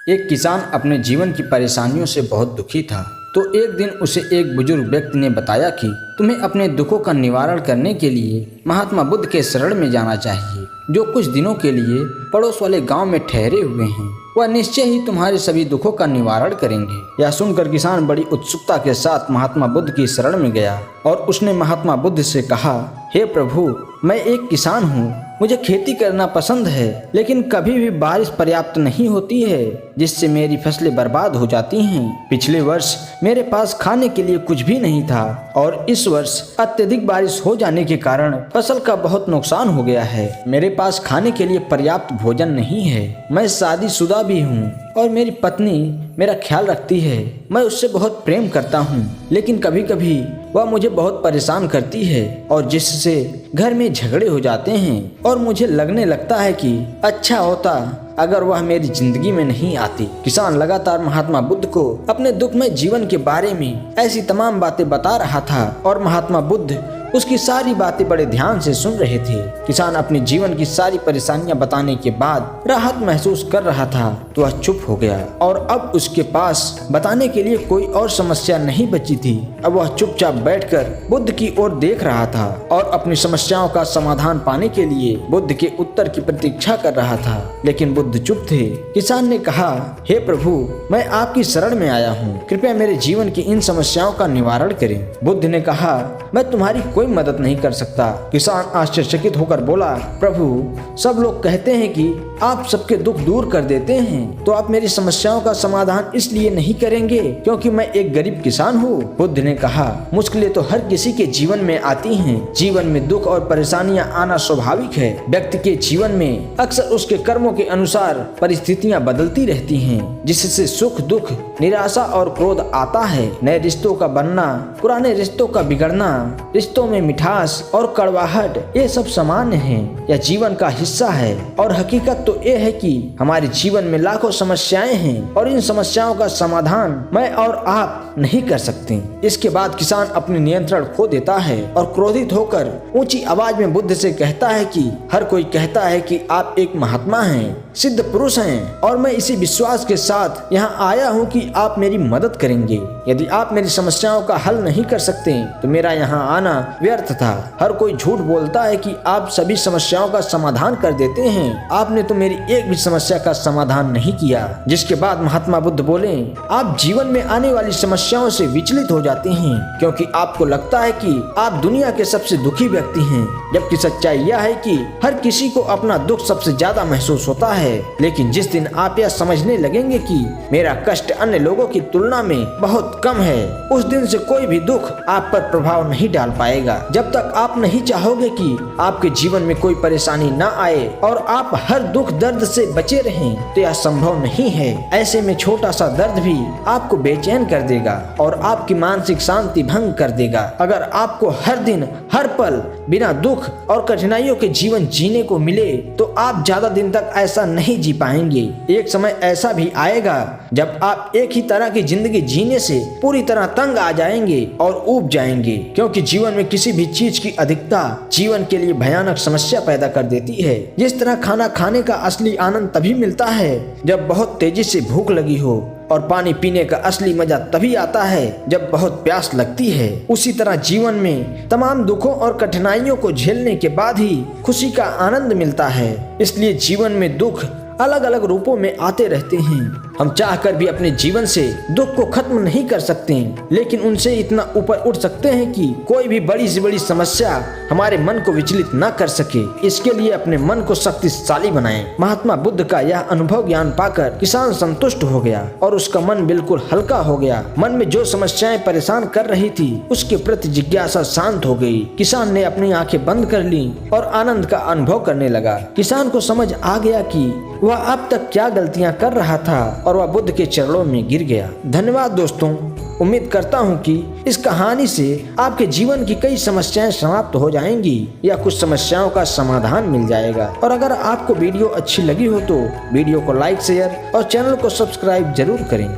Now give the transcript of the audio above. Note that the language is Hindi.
एक किसान अपने जीवन की परेशानियों से बहुत दुखी था। तो एक दिन उसे एक बुजुर्ग व्यक्ति ने बताया कि तुम्हें अपने दुखों का निवारण करने के लिए महात्मा बुद्ध के शरण में जाना चाहिए, जो कुछ दिनों के लिए पड़ोस वाले गांव में ठहरे हुए हैं। वह निश्चय ही तुम्हारे सभी दुखों का निवारण करेंगे। यह सुनकर किसान बड़ी उत्सुकता के साथ महात्मा बुद्ध की शरण में गया और उसने महात्मा बुद्ध से कहा, हे प्रभु, मैं एक किसान हूँ। मुझे खेती करना पसंद है, लेकिन कभी भी बारिश पर्याप्त नहीं होती है, जिससे मेरी फसलें बर्बाद हो जाती हैं। पिछले वर्ष मेरे पास खाने के लिए कुछ भी नहीं था और इस वर्ष अत्यधिक बारिश हो जाने के कारण फसल का बहुत नुकसान हो गया है। मेरे पास खाने के लिए पर्याप्त भोजन नहीं है। मैं शादीशुदा भी हूँ और मेरी पत्नी मेरा ख्याल रखती है। मैं उससे बहुत प्रेम करता हूँ, लेकिन कभी कभी वह मुझे बहुत परेशान करती है और जिससे घर में झगड़े हो जाते हैं और मुझे लगने लगता है कि अच्छा होता अगर वह मेरी जिंदगी में नहीं आती। किसान लगातार महात्मा बुद्ध को अपने दुखमय जीवन के बारे में ऐसी तमाम बातें बता रहा था और महात्मा बुद्ध उसकी सारी बातें बड़े ध्यान से सुन रहे थे। किसान अपने जीवन की सारी परेशानियां बताने के बाद राहत महसूस कर रहा था तो वह चुप हो गया और अब उसके पास बताने के लिए कोई और समस्या नहीं बची थी। अब वह चुपचाप बैठकर बुद्ध की ओर देख रहा था और अपनी समस्याओं का समाधान पाने के लिए बुद्ध के उत्तर की प्रतीक्षा कर रहा था, लेकिन बुद्ध चुप थे। किसान ने कहा, हे प्रभु, मैं आपकी शरण में आया हूँ, कृपया मेरे जीवन की इन समस्याओं का निवारण करें। बुद्ध ने कहा, मैं तुम्हारी कोई मदद नहीं कर सकता। किसान आश्चर्यचकित होकर बोला, प्रभु, सब लोग कहते हैं कि आप सबके दुख दूर कर देते हैं, तो आप मेरी समस्याओं का समाधान इसलिए नहीं करेंगे क्योंकि मैं एक गरीब किसान हूँ। बुद्ध ने कहा, मुश्किलें तो हर किसी के जीवन में आती हैं। जीवन में दुख और परेशानियां आना स्वाभाविक है। व्यक्ति के जीवन में अक्सर उसके कर्मों के अनुसार परिस्थितियां बदलती रहती हैं, जिससे सुख, दुख, निराशा और क्रोध आता है। नए रिश्तों का बनना, पुराने रिश्तों का बिगड़ना, रिश्तों में मिठास और कड़वाहट, ये सब सामान्य है। यह जीवन का हिस्सा है और हकीकत तो ये है कि हमारे जीवन में लाखों समस्याएं हैं और इन समस्याओं का समाधान मैं और आप नहीं कर सकते। इसके बाद किसान अपने नियंत्रण खो देता है और क्रोधित होकर ऊंची आवाज में बुद्ध से कहता है कि हर कोई कहता है कि आप एक महात्मा हैं, सिद्ध पुरुष हैं और मैं इसी विश्वास के साथ यहाँ आया हूँ कि आप मेरी मदद करेंगे। यदि आप मेरी समस्याओं का हल नहीं कर सकते तो मेरा यहाँ आना व्यर्थ था। हर कोई झूठ बोलता है कि आप सभी समस्याओं का समाधान कर देते हैं। आपने तो मेरी एक भी समस्या का समाधान नहीं किया। जिसके बाद महात्मा बुद्ध बोले, आप जीवन में आने वाली समस्याओं से विचलित हो जाते हैं क्योंकि आपको लगता है कि आप दुनिया के सबसे दुखी व्यक्ति हैं, जबकि सच्चाई यह है कि हर किसी को अपना दुख सबसे ज्यादा महसूस होता है। लेकिन जिस दिन आप यह समझने लगेंगे कि मेरा कष्ट अन्य लोगों की तुलना में बहुत कम है, उस दिन से कोई भी दुख आप पर प्रभाव नहीं डाल पाएगा। जब तक आप नहीं चाहोगे कि आपके जीवन में कोई परेशानी न आए और आप हर दुख दर्द से बचे रहें, तो यह संभव नहीं है। ऐसे में छोटा सा दर्द भी आपको बेचैन कर देगा और आपकी मानसिक शांति भंग कर देगा। अगर आपको हर दिन हर पल बिना दुख और कठिनाइयों के जीवन जीने को मिले तो आप ज्यादा दिन तक ऐसा नहीं जी पाएंगे। एक समय ऐसा भी आएगा जब आप एक ही तरह की जिंदगी जीने से पूरी तरह तंग आ जाएंगे और ऊब जाएंगे, क्योंकि जीवन में किसी भी चीज की अधिकता जीवन के लिए भयानक समस्या पैदा कर देती है। जिस तरह खाना खाने का असली आनंद तभी मिलता है जब बहुत तेजी से भूख लगी हो और पानी पीने का असली मजा तभी आता है जब बहुत प्यास लगती है, उसी तरह जीवन में तमाम दुखों और कठिनाइयों को झेलने के बाद ही खुशी का आनंद मिलता है। इसलिए जीवन में दुख अलग अलग रूपों में आते रहते हैं। हम चाहकर भी अपने जीवन से दुख को खत्म नहीं कर सकते, लेकिन उनसे इतना ऊपर उठ सकते हैं कि कोई भी बड़ी से बड़ी समस्या हमारे मन को विचलित न कर सके। इसके लिए अपने मन को शक्तिशाली बनाएं। महात्मा बुद्ध का यह अनुभव ज्ञान पाकर किसान संतुष्ट हो गया और उसका मन बिल्कुल हल्का हो गया। मन में जो समस्याएं परेशान कर रही थी उसके प्रति जिज्ञासा शांत हो गई। किसान ने अपनी आंखें बंद कर ली और आनंद का अनुभव करने लगा। किसान को समझ आ गया कि वह अब तक क्या गलतियां कर रहा था और वह बुद्ध के चरणों में गिर गया। धन्यवाद दोस्तों, उम्मीद करता हूं कि इस कहानी से आपके जीवन की कई समस्याएं समाप्त हो जाएंगी या कुछ समस्याओं का समाधान मिल जाएगा। और अगर आपको वीडियो अच्छी लगी हो तो वीडियो को लाइक, शेयर और चैनल को सब्सक्राइब जरूर करें।